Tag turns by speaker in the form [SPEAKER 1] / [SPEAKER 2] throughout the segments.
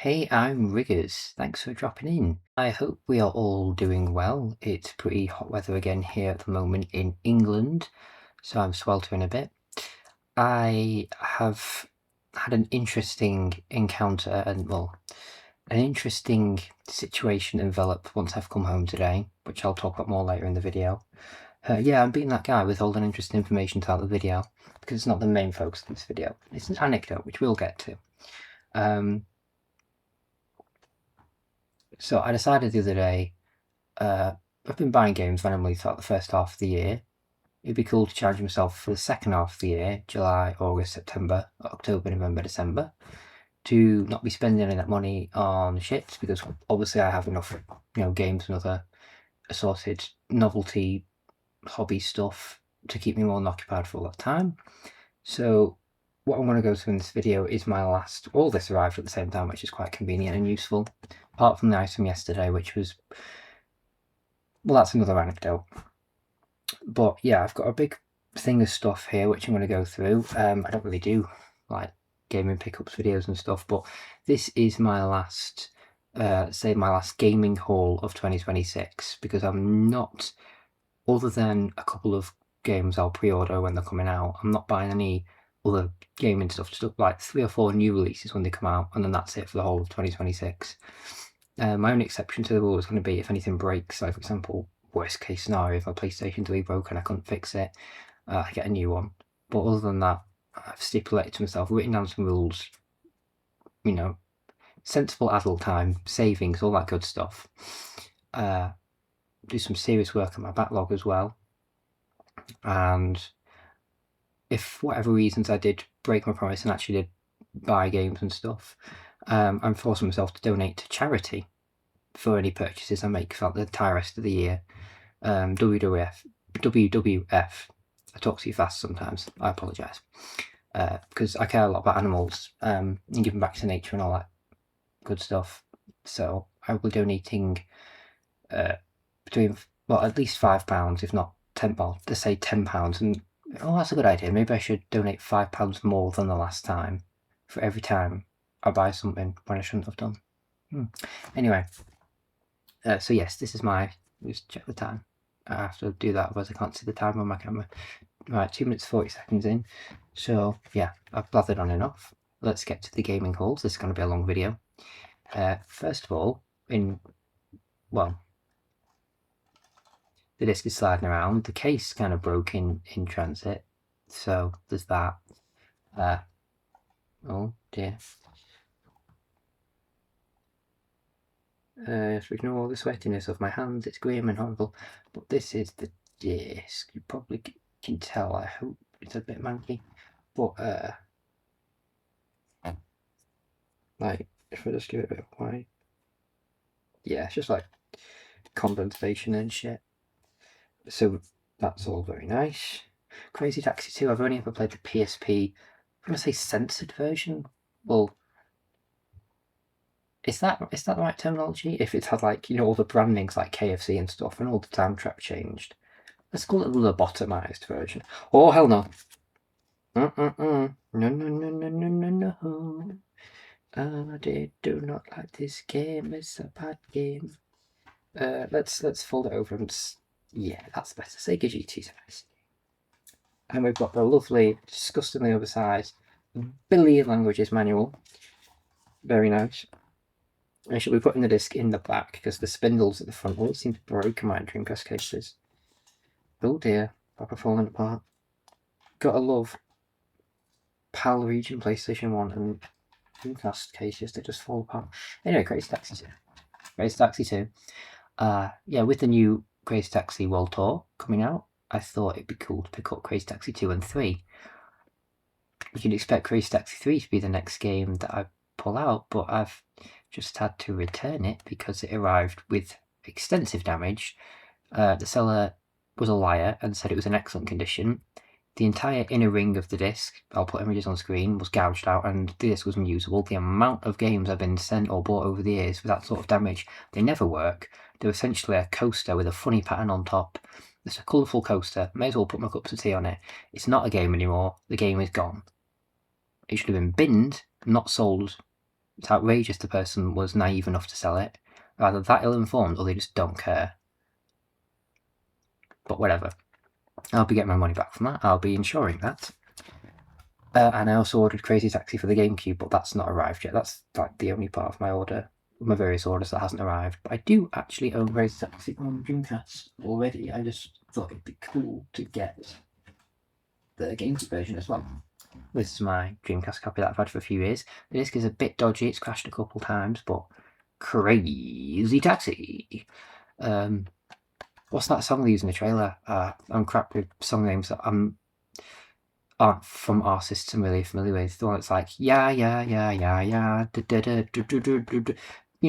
[SPEAKER 1] Hey, I'm Riggers. Thanks for dropping in. I hope we are all doing well. It's pretty hot weather again here at the moment in England, so I'm sweltering a bit. I have had an interesting encounter and, well, an interesting situation develop once I've come home today, which I'll talk about more later in the video. Yeah, I'm being that guy with all the interesting information throughout the video, because it's not the main focus of this video. It's an anecdote, which we'll get to. So I decided the other day, I've been buying games randomly throughout the first half of the year. It'd be cool to challenge myself for the second half of the year, July, August, September, October, November, December, to not be spending any of that money on shit, because obviously I have enough, games and other assorted novelty hobby stuff to keep me more than occupied for all that time. So what I'm going to go through in this video is my last, all this arrived at the same time, which is quite convenient and useful, apart from the item yesterday, which was, well, that's another anecdote. But yeah, I've got a big thing of stuff here which I'm going to go through. I don't really do like gaming pickups videos and stuff, but this is my last, say my last gaming haul of 2026, because I'm not, other than a couple of games I'll pre-order when they're coming out, I'm not buying any other gaming stuff, just like 3 or 4 new releases when they come out, and then that's it for the whole of 2026. My only exception to the rule is going to be if anything breaks. Like, for example, worst case scenario, if my PlayStation 3 broke and I couldn't fix it, I get a new one. But other than that, I've stipulated to myself, written down some rules, sensible adult time, savings, all that good stuff. Do some serious work on my backlog as well. And if for whatever reasons I did break my promise and actually did buy games and stuff, I'm forcing myself to donate to charity for any purchases I make throughout the entire rest of the year. WWF, I talk too fast sometimes, I apologise, because I care a lot about animals and giving back to nature and all that good stuff. So I will be donating between, well, at least £5, if not £10, well, let's say £10, and that's a good idea. Maybe I should donate £5 more than the last time for every time I buy something when I shouldn't have done. Anyway, so yes, this is my, just check the time. I have to do that, otherwise I can't see the time on my camera. Right, 2 minutes 40 seconds in. So yeah, I've blathered on enough. Let's get to the gaming hauls. This is going to be a long video. First of all, the disc is sliding around. The case kind of broke in transit, so there's that. Oh dear. So ignore all the sweatiness of my hands. It's grim and horrible. But this is the disc. You probably can tell. I hope it's a bit manky. But like, if I just give it a bit of white, yeah, it's just like condensation and shit. So that's all very nice. Crazy Taxi 2. I've only ever played the PSP. I'm gonna say censored version. Well, is that the right terminology? If it's had like, all the brandings like KFC and stuff, and all the soundtrack changed. Let's call it the lobotomized version. Oh hell no. No, no, no, no, no, no, no. I do not like this game. It's a bad game. Let's fold it over and yeah, that's better. Sega GT's nice. And we've got the lovely, disgustingly oversized billion languages manual. Very nice. I should be putting the disc in the back because the spindles at the front always seem to broke in my Dreamcast cases. Oh dear, proper falling apart. Gotta love PAL Region PlayStation 1 and Dreamcast cases, they just fall apart. Anyway, Crazy Taxi 2. Crazy Taxi 2. Yeah, with the new Crazy Taxi World Tour coming out, I thought it'd be cool to pick up Crazy Taxi 2 and 3. You can expect Crazy Taxi 3 to be the next game that I pull out, but I've just had to return it because it arrived with extensive damage. The seller was a liar and said it was in excellent condition. The entire inner ring of the disc, I'll put images on screen, was gouged out and the disc was unusable. The amount of games I've been sent or bought over the years with that sort of damage, they never work. They're essentially a coaster with a funny pattern on top. It's a colourful coaster, may as well put my cups of tea on it. It's not a game anymore, the game is gone. It should have been binned, not sold It's outrageous the person was naive enough to sell it. Either that ill-informed or they just don't care. But whatever. I'll be getting my money back from that. I'll be insuring that. And I also ordered Crazy Taxi for the GameCube, but that's not arrived yet. That's like the only part of my various orders that hasn't arrived. But I do actually own Crazy Taxi on Dreamcast already. I just thought it'd be cool to get the GameCube version as well. This is my Dreamcast copy that I've had for a few years. The disc is a bit dodgy. It's crashed a couple times, but Crazy Taxi. What's that song they use in the trailer? I'm crap with song names that aren't from our system really familiar with. The one that's like yeah, you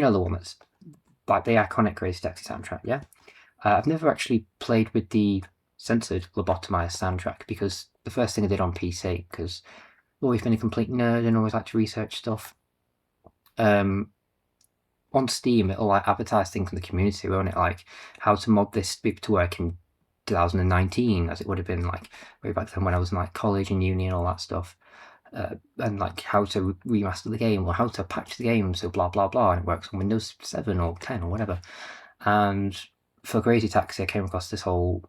[SPEAKER 1] know, the one that's like the iconic Crazy Taxi soundtrack. Yeah, I've never actually played with the censored lobotomized soundtrack because the first thing I did on PC, because I've always been a complete nerd and always like to research stuff. On Steam, it'll like advertise things from the community, won't it? Like how to mod this to work in 2019, as it would have been like way back then when I was in like college and uni and all that stuff. And like how to remaster the game or how to patch the game, so blah blah blah, and it works on Windows 7 or 10 or whatever. And for Crazy Taxi, I came across this whole,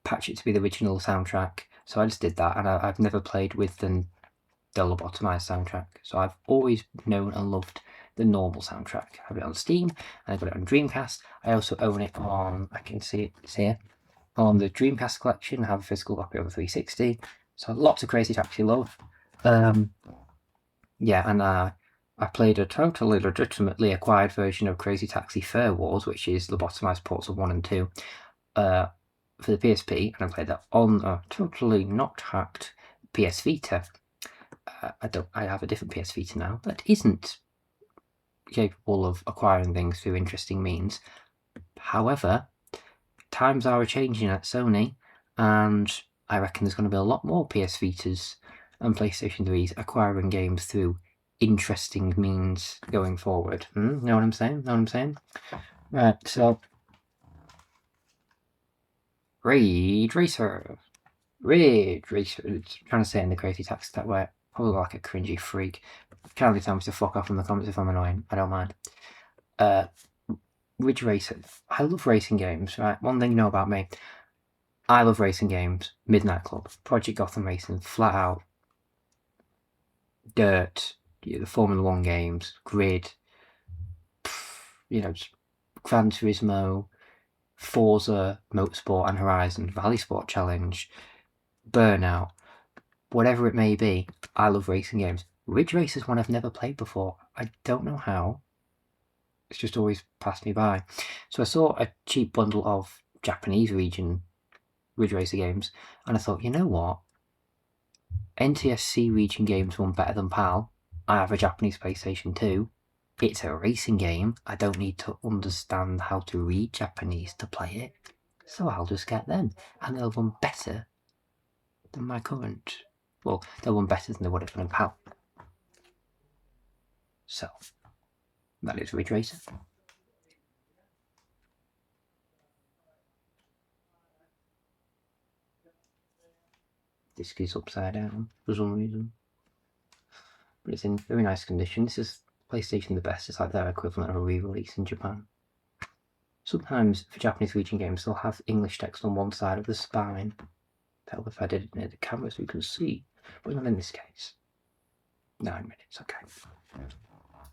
[SPEAKER 1] patch it to be the original soundtrack. So I just did that, and I've never played with the lobotomized soundtrack. So I've always known and loved the normal soundtrack. I have it on Steam, and I've got it on Dreamcast. I also own it on, I can see it's here, on the Dreamcast collection. I have a physical copy of the 360. So lots of Crazy Taxi love. Yeah, and I played a totally legitimately acquired version of Crazy Taxi Fair Wars, which is lobotomized ports of 1 and 2, for the PSP, and I played that on a totally not hacked PS Vita. I have a different PS Vita now that isn't capable of acquiring things through interesting means. However, times are changing at Sony, and I reckon there's going to be a lot more PS Vitas and PlayStation 3s acquiring games through interesting means going forward. Know what I'm saying? Right, so Rage Racer. It's trying to say it in the Crazy Taxi that way. Probably like a cringy freak. Kindly tell me to fuck off in the comments if I'm annoying. I don't mind. Ridge Racer. I love racing games, right? One thing you know about me. I love racing games. Midnight Club, Project Gotham Racing, flat out. Dirt, the Formula 1 games, Grid, Gran Turismo, Forza, Motorsport and Horizon, Valley Sport Challenge, Burnout, whatever it may be. I love racing games. Ridge Racer is one I've never played before. I don't know how. It's just always passed me by. So I saw a cheap bundle of Japanese region Ridge Racer games, and I thought, you know what? NTSC region games run better than PAL. I have a Japanese PlayStation 2. It's a racing game. I don't need to understand how to read Japanese to play it. So I'll just get them. And they'll run better than my current. Well, they'll run better than they would have done in PAL. So, that is Ridge Racer. Disc is upside down for some reason. But it's in very nice condition. This is PlayStation the Best. It's like their equivalent of a re-release in Japan. Sometimes for Japanese region games they'll have English text on one side of the spine. That'll if I did it near the camera so you can see. But not in this case. 9 minutes, okay.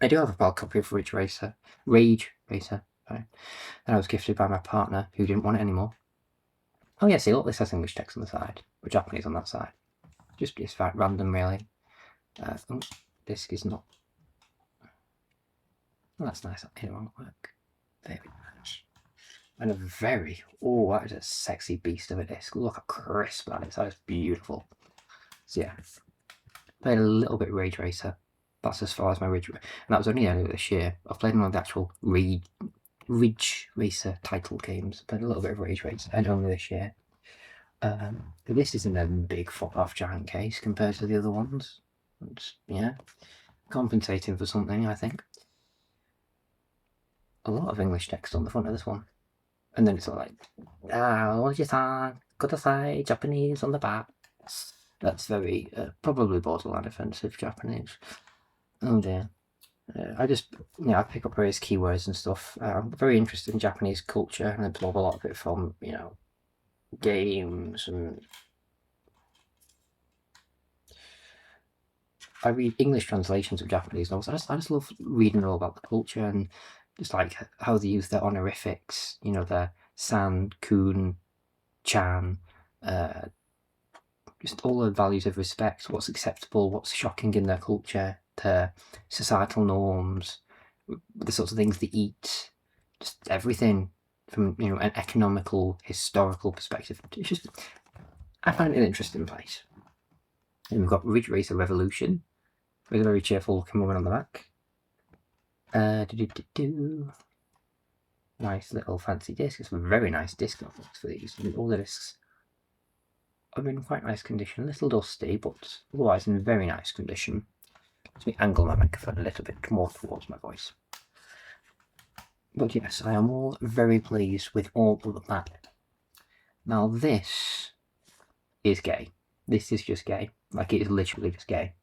[SPEAKER 1] I do have a bulk copy of Rage Racer. Sorry. And I was gifted by my partner who didn't want it anymore. Oh yeah, see, look, this has English text on the side, but Japanese on that side. Just it's like random, really. Disc is not. Well, that's nice. It won't work. Very nice. And that is a sexy beast of a disc. Look how crisp that is. That is beautiful. So yeah, played a little bit of Rage Racer. That's as far as my Ridge, and that was only earlier this year. I've played one of the actual Ridge Racer title games. Played a little bit of Rage Racer, and only this year. This isn't a big fuck-off giant case compared to the other ones. It's, compensating for something, I think. A lot of English text on the front of this one. And then it's all like, kudasai, Japanese on the back. That's very, probably borderline offensive Japanese. Oh dear. I just, I pick up various keywords and stuff. I'm very interested in Japanese culture and absorb a lot of it from, games, and I read English translations of Japanese novels. I just love reading all about the culture and just like how they use their honorifics, their san, kun, chan, uh, just all the values of respect, what's acceptable, what's shocking in their culture, their societal norms, the sorts of things they eat, just everything from an economical, historical perspective. It's just, I find it an interesting place. And we've got Ridge Racer Revolution with a very cheerful looking woman on the back. Nice little fancy disc. It's a very nice disc box for these. And all the discs are in quite nice condition. A little dusty, but otherwise in very nice condition. Let me angle my microphone a little bit more towards my voice. But yes, I am all very pleased with all of that. Now this is gay. This is just gay. Like, it is literally just gay.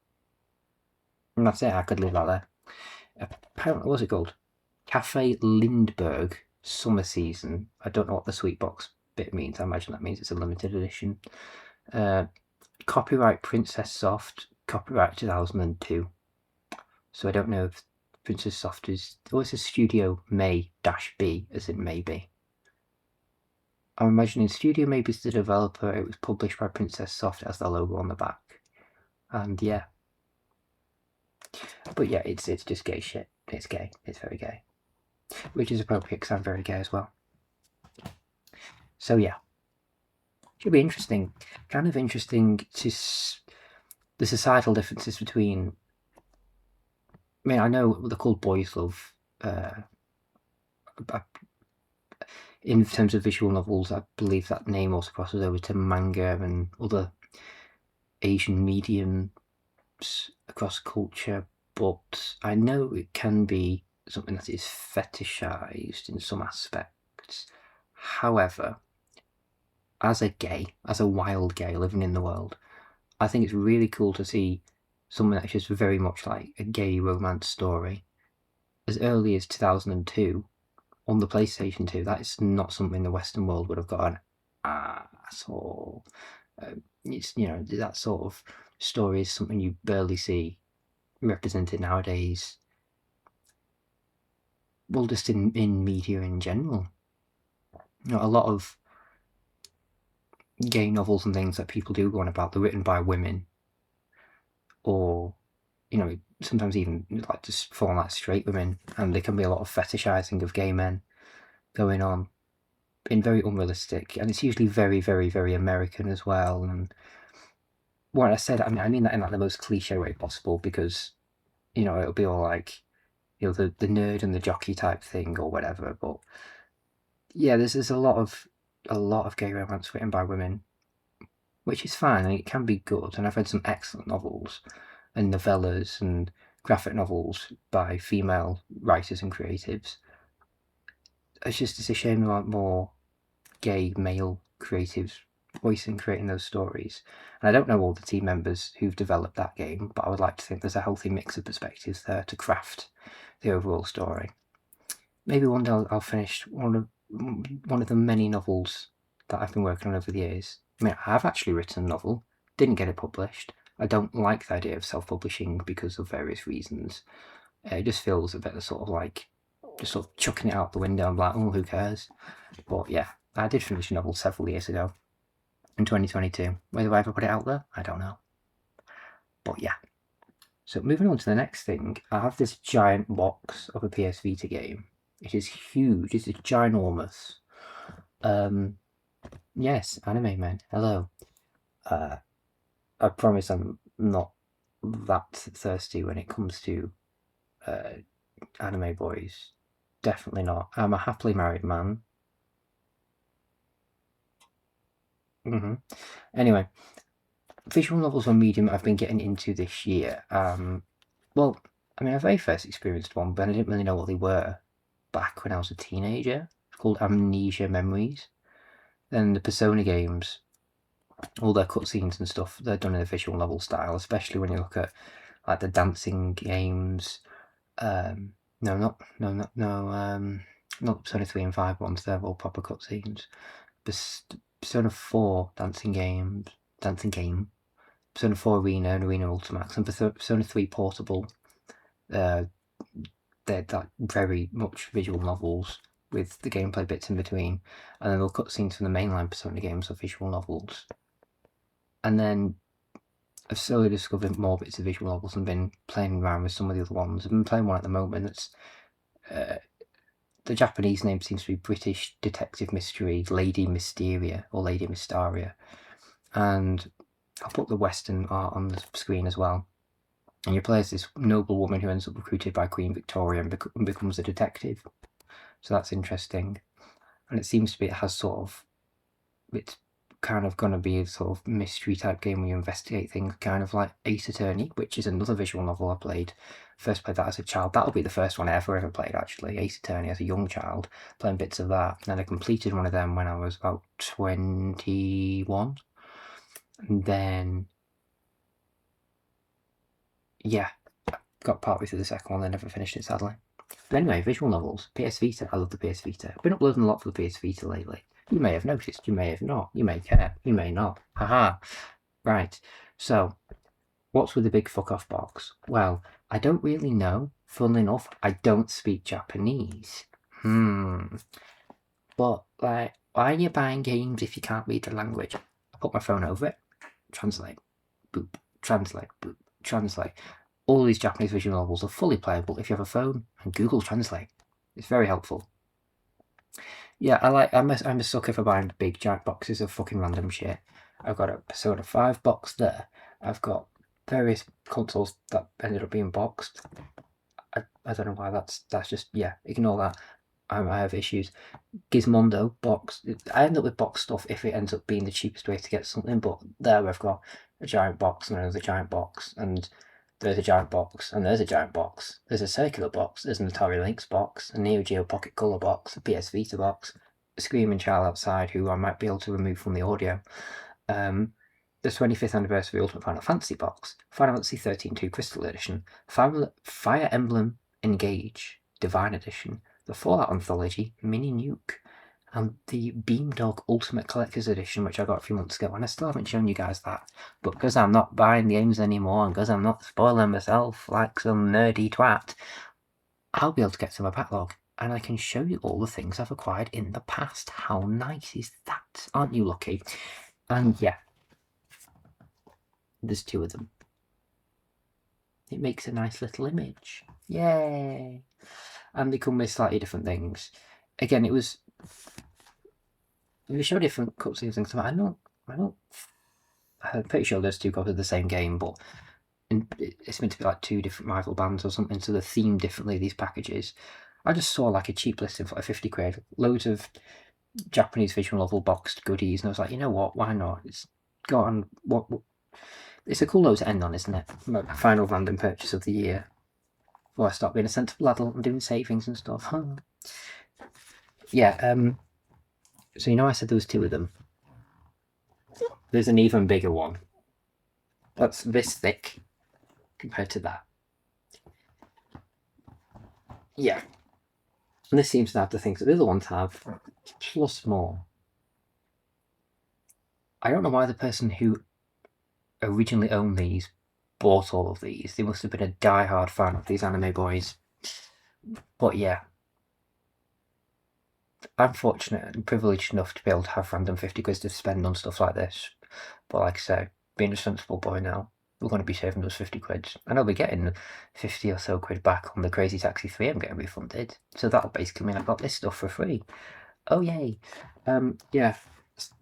[SPEAKER 1] And that's it, I could leave that there. Apparently, what's it called? Cafe Lindbergh Summer Season. I don't know what the sweet box bit means. I imagine that means it's a limited edition. Copyright Princess Soft. Copyright 2002. So I don't know if Princess Soft is... Oh, it says Studio May-B, as in maybe. I'm imagining Studio Maybe is the developer. It was published by Princess Soft as the logo on the back. And yeah. But yeah, it's just gay shit. It's gay. It's very gay. Which is appropriate because I'm very gay as well. So yeah. Should be interesting. Kind of interesting to the societal differences between... I mean, I know they're called boys' love. In terms of visual novels, I believe that name also crosses over to manga and other Asian mediums across culture, but I know it can be something that is fetishized in some aspects. However, as a wild gay living in the world, I think it's really cool to see something that's just very much like a gay romance story. As early as 2002, on the PlayStation 2, that is not something the Western world would have gone, asshole. It's, that sort of story is something you barely see represented nowadays. Well, just in media in general. A lot of gay novels and things that people do go on about, they're written by women. Or, sometimes even like just fall like straight women. And there can be a lot of fetishizing of gay men going on in very unrealistic, and it's usually very, very, very American as well. And when I said, I mean that in like the most cliche way possible, because it'll be all like the nerd and the jockey type thing or whatever. But yeah, there's a lot of gay romance written by women, which is fine and it can be good. And I've read some excellent novels and novellas and graphic novels by female writers and creatives. It's a shame there aren't more gay male creatives voicing, creating those stories. And I don't know all the team members who've developed that game, but I would like to think there's a healthy mix of perspectives there to craft the overall story. Maybe one day I'll finish one of the many novels that I've been working on over the years. I mean, I have actually written a novel, didn't get it published. I don't like the idea of self-publishing because of various reasons. It just feels a bit of sort of like just sort of chucking it out the window and like, oh, who cares? But yeah, I did finish a novel several years ago, in 2022. Whether I ever put it out there, I don't know. But yeah. So moving on to the next thing, I have this giant box of a PS Vita game. It is huge. It's ginormous. Yes, Anime Man. Hello. I promise I'm not that thirsty when it comes to anime boys. Definitely not. I'm a happily married man. Anyway, visual novels are a medium I've been getting into this year. Well, I mean, I very first experienced one, but I didn't really know what they were back when I was a teenager. It's called Amnesia Memories. Then the Persona games, all their cutscenes and stuff, they're done in a visual novel style, especially when you look at like the dancing games. Not Persona 3 and 5 ones. They're all proper cutscenes. Persona 4 dancing game, Persona 4 Arena and Arena Ultimax, and Persona 3 Portable. They're like very much visual novels with the gameplay bits in between, and then they'll cutscenes from the mainline Persona games or visual novels. And then I've slowly discovered more bits of visual novels and been playing around with some of the other ones. I've been playing one at the moment that's the Japanese name seems to be British Detective Mystery Lady Mysteria or Lady Mystaria, and I'll put the Western art on the screen as well. And you play as this noble woman who ends up recruited by Queen Victoria and becomes a detective. So that's interesting. And it seems to be, it's kind of going to be a sort of mystery type game where you investigate things, kind of like Ace Attorney, which is another visual novel I played. First played that as a child. That'll be the first one I ever played, actually. Ace Attorney as a young child, playing bits of that. And then I completed one of them when I was about 21. And then, yeah, got partway through the second one, then never finished it, sadly. But anyway, visual novels. PS Vita. I love the PS Vita. I've been uploading a lot for the PS Vita lately. You may have noticed, you may have not. You may care, you may not. Haha. Right. So, what's with the big fuck off box? Well, I don't really know. Funnily enough, I don't speak Japanese. But, like, why are you buying games if you can't read the language? I put my phone over it. Translate. Boop. Translate. Boop. Translate. All these Japanese visual novels are fully playable if you have a phone and Google Translate. It's very helpful. Yeah, I'm a sucker for buying big giant boxes of fucking random shit. I've got a Persona 5 box there. I've got various consoles that ended up being boxed. I don't know why that's just, yeah, ignore that. I have issues. Gizmondo box. I end up with box stuff if it ends up being the cheapest way to get something, but there we've got a giant box and another giant box, and there's a giant box, and there's a giant box. There's a circular box, there's an Atari Lynx box, a Neo Geo Pocket Color box, a PS Vita box, a screaming child outside who I might be able to remove from the audio. The 25th Anniversary Ultimate Final Fantasy box, Final Fantasy 13-2 Crystal Edition, Fire Emblem Engage Divine Edition, the Fallout Anthology Mini Nuke, and the Beamdog Ultimate Collector's Edition, which I got a few months ago, and I still haven't shown you guys that. But because I'm not buying games anymore, and because I'm not spoiling myself like some nerdy twat, I'll be able to get to my backlog, and I can show you all the things I've acquired in the past. How nice is that? Aren't you lucky? And yeah, there's two of them. It makes a nice little image. Yay! And they come with slightly different things. Again, it was... We show different cutscenes and stuff. I'm pretty sure there's two copies of the same game, but it's meant to be like two different rival bands or something, so they're themed differently, these packages. I just saw like a cheap listing for like 50 quid, loads of Japanese visual novel boxed goodies, and I was like, you know what, why not? It's got on what it's a cool note to end on, isn't it? My final random purchase of the year. Before I start being a sensible adult and doing savings and stuff. Yeah, so you know I said there was two of them. There's an even bigger one. That's this thick compared to that. Yeah. And this seems to have the things that the other ones have, plus more. I don't know why the person who originally owned these bought all of these. They must have been a die-hard fan of these anime boys. But yeah. I'm fortunate and privileged enough to be able to have random 50 quid to spend on stuff like this. But like I say, being a sensible boy now, we're going to be saving those 50 quid. And I'll be getting 50 or so quid back on the Crazy Taxi 3 I'm getting refunded. So that'll basically mean I got this stuff for free. Oh, yay. Yeah.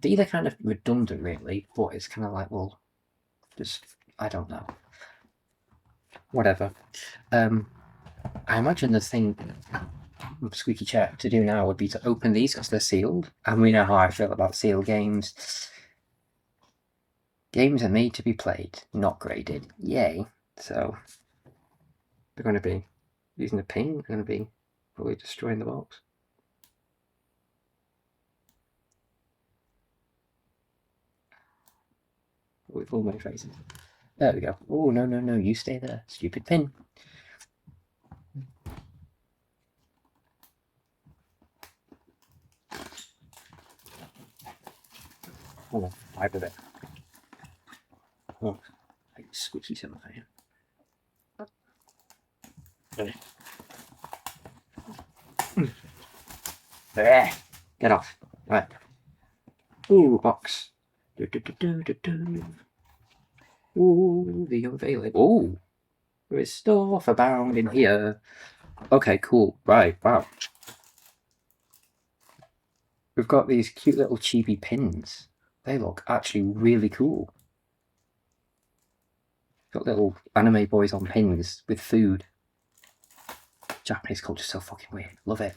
[SPEAKER 1] These are kind of redundant, really, but it's kind of like, well, just, I don't know. Whatever. I imagine the thing squeaky chair to do now would be to open these because they're sealed, and we know how I feel about sealed games. Games are made to be played, not graded. Yay. So they're going to be using a pin, they're going to be probably destroying the box. With all my faces. There we go. Oh, no, you stay there. Stupid pin. Oh, five of it. Oh, like squishy something. There. Get off. Right. Ooh, box. Ooh, the unveiling. Ooh, there is stuff abound in here. Okay, cool. Right, wow. We've got these cute little chibi pins. They look actually really cool. Got little anime boys on pins with food. Japanese culture's so fucking weird. Love it.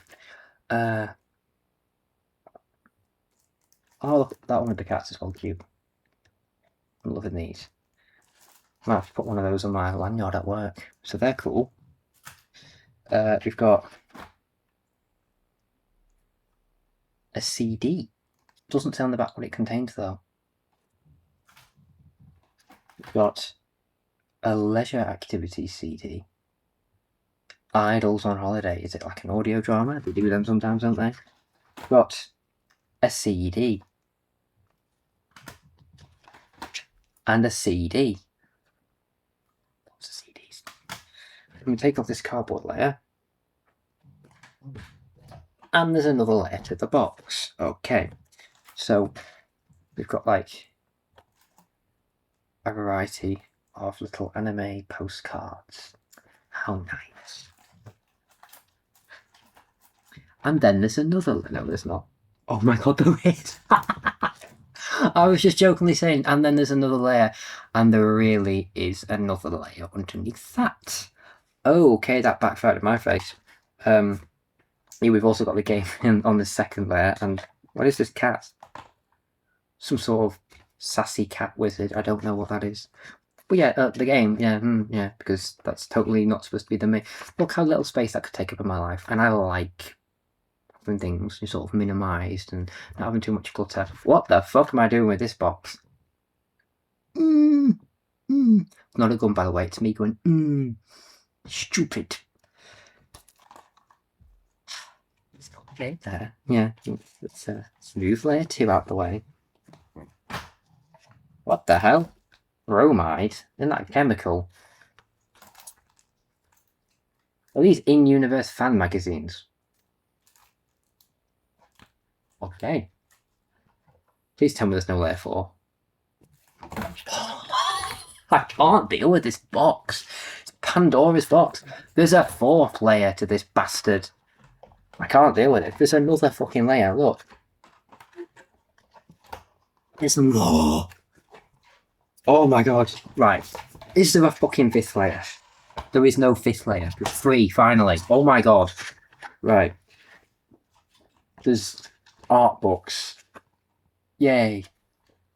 [SPEAKER 1] Oh, look, that one with the cats is well cute. I'm loving these. I might have to put one of those on my lanyard at work. So they're cool. We've got a CD. Doesn't say on the back what it contains though. We've got a leisure activity CD. Idols on Holiday. Is it like an audio drama? They do them sometimes, don't they? We've got a CD. And a CD. Lots of CDs. Let me take off this cardboard layer. And there's another layer to the box. Okay. So we've got like a variety of little anime postcards. How nice. And then there's another. No, there's not. Oh my god, there is. I was just jokingly saying, and then there's another layer, and there really is another layer underneath that. Oh, okay, that backfired in my face. Yeah, we've also got the game on the second layer, and what is this cat? Some sort of sassy cat wizard. I don't know what that is. But yeah, the game, yeah, because that's totally not supposed to be the main. Look how little space that could take up in my life, and I like having things sort of minimised and not having too much clutter. What the fuck am I doing with this box? It's not a gun, by the way. It's me going, stupid. Okay, there. Yeah, it's a smooth layer 2 out the way. What the hell? Bromide? Isn't that a chemical? Are these in-universe fan magazines? Okay. Please tell me there's no layer 4. I can't deal with this box. It's Pandora's box. There's a 4th layer to this bastard. I can't deal with it. There's another fucking layer, look. There's more. Oh my god. Right. Is there a fucking 5th layer? There is no 5th layer. There's 3, finally. Oh my god. Right. There's art books. Yay.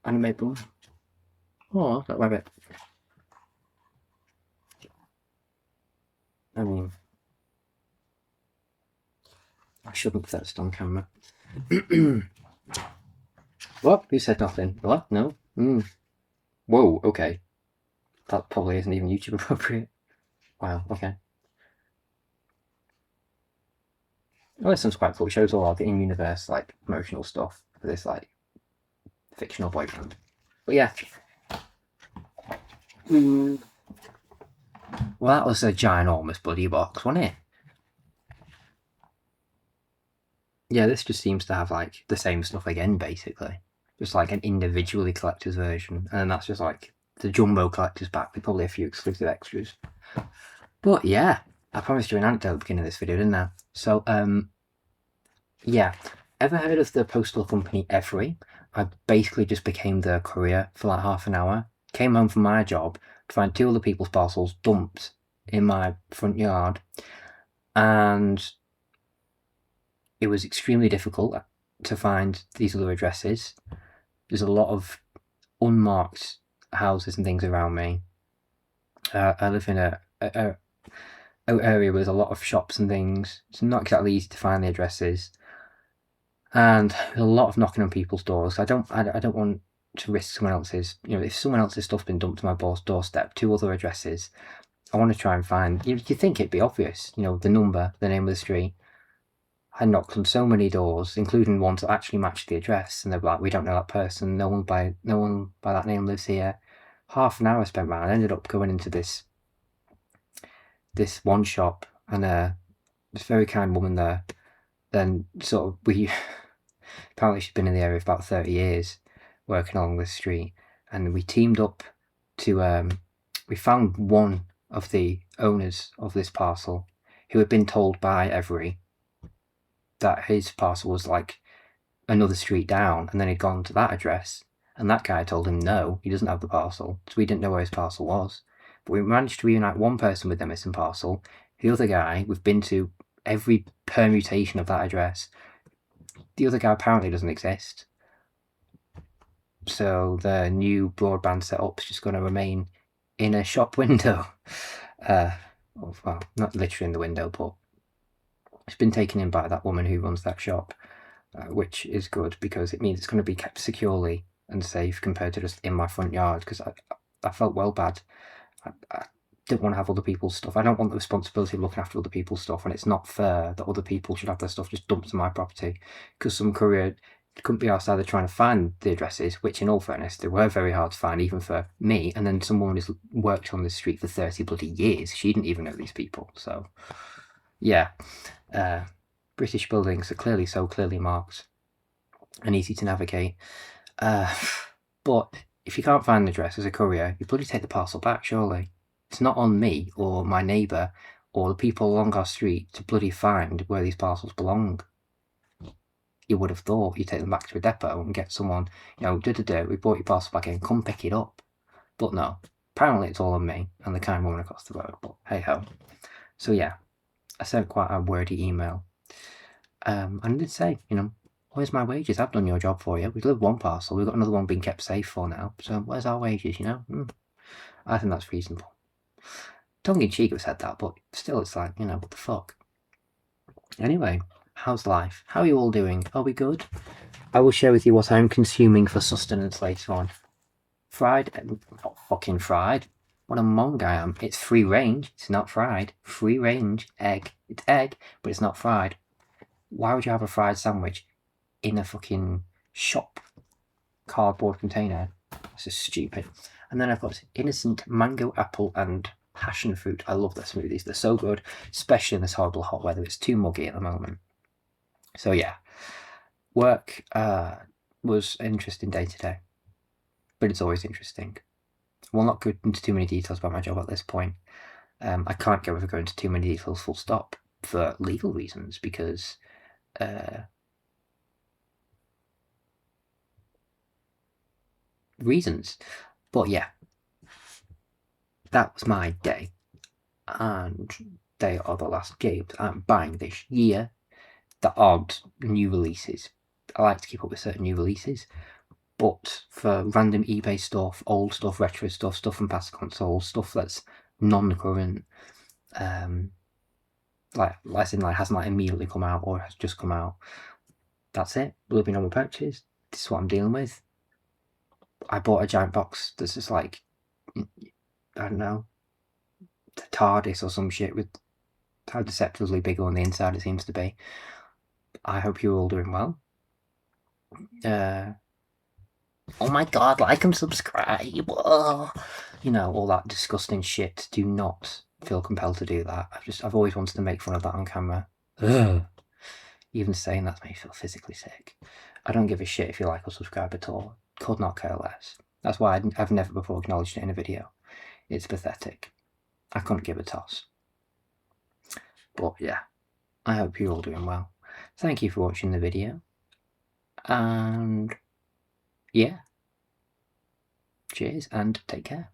[SPEAKER 1] Anime book. Oh, that rabbit. I mean, I shouldn't put that on camera. What? Who said nothing? What? No? Whoa, okay. That probably isn't even YouTube appropriate. Wow, okay. Oh, this one's quite cool. It shows all the in-universe, like, emotional stuff for this, like, fictional boyfriend. But yeah. Well, that was a ginormous bloody box, wasn't it? Yeah, this just seems to have, like, the same stuff again, basically. Just, like, an individually collector's version. And then that's just, like, the jumbo collector's pack with probably a few exclusive extras. But, yeah. I promised you an anecdote at the beginning of this video, didn't I? So, yeah. Ever heard of the postal company Every? I basically just became their courier for like half an hour. Came home from my job to find 2 other people's parcels dumped in my front yard. And it was extremely difficult to find these other addresses. There's a lot of unmarked houses and things around me. I live in a area with a lot of shops and things. It's not exactly easy to find the addresses. And there's a lot of knocking on people's doors. I don't want to risk someone else's, if someone else's stuff's been dumped to my doorstep, 2 other addresses, I want to try and find, you think it'd be obvious, the number, the name of the street. I knocked on so many doors, including ones that actually matched the address, and they're like, we don't know that person, no one by that name lives here. Half an hour spent around. I ended up going into this one shop, and this very kind woman there, then sort of apparently she'd been in the area for about 30 years, working along this street, and we teamed up to, we found one of the owners of this parcel who had been told by Every that his parcel was like another street down, and then he'd gone to that address, and that guy told him no, he doesn't have the parcel, so we didn't know where his parcel was. But we managed to reunite one person with their missing parcel. The other guy, we've been to every permutation of that address. The other guy apparently doesn't exist. So the new broadband setup's just going to remain in a shop window. Well, not literally in the window, but it's been taken in by that woman who runs that shop, which is good because it means it's going to be kept securely and safe compared to just in my front yard, because I felt well bad. I didn't want to have other people's stuff. I don't want the responsibility of looking after other people's stuff, and it's not fair that other people should have their stuff just dumped to my property because some courier couldn't be arsed either trying to find the addresses, which in all fairness, they were very hard to find even for me, and then someone who's worked on this street for 30 bloody years, she didn't even know these people. So yeah, British buildings are clearly marked and easy to navigate, but if you can't find the address as a courier, you bloody take the parcel back, surely. It's not on me or my neighbour or the people along our street to bloody find where these parcels belong. You would have thought you'd take them back to a depot and get someone, we brought your parcel back in, come pick it up. But no, apparently it's all on me and the kind woman across the road, but hey ho. So yeah, I sent quite a wordy email. And I did say, where's my wages? I've done your job for you. We've delivered one parcel, we've got another one being kept safe for now, so where's our wages, I think that's reasonable. Tongue in cheek have said that, but still it's like, what the fuck. Anyway, how's life? How are you all doing? Are we good? I will share with you what I'm consuming for sustenance later on. Fried? Not fucking fried. What a mong I am. It's free range. It's not fried. Free range. Egg. It's egg, but it's not fried. Why would you have a fried sandwich in a fucking shop cardboard container? That's just stupid. And then I've got innocent mango, apple, and passion fruit. I love their smoothies. They're so good, especially in this horrible hot weather. It's too muggy at the moment. So yeah, work was an interesting day today, but it's always interesting. I will not go into too many details about my job at this point. I can't go into too many details full stop for legal reasons, because reasons. But yeah, that was my day, and they are the last games I'm buying this year that aren't new releases. I like to keep up with certain new releases, but for random eBay stuff, old stuff, retro stuff from past consoles, stuff that's non-current, hasn't immediately come out or has just come out, that's it. Will be normal purchase. This is what I'm dealing with. I bought a giant box that's just like, I don't know, the TARDIS or some shit with how deceptively big on the inside it seems to be. I hope you're all doing well. Oh my god, like and subscribe. Oh. All that disgusting shit. Do not feel compelled to do that. I've always wanted to make fun of that on camera. Ugh. Even saying that makes me feel physically sick. I don't give a shit if you like or subscribe at all. Could not care less. That's why I've never before acknowledged it in a video. It's pathetic. I couldn't give a toss. But yeah, I hope you're all doing well. Thank you for watching the video. And yeah. Cheers and take care.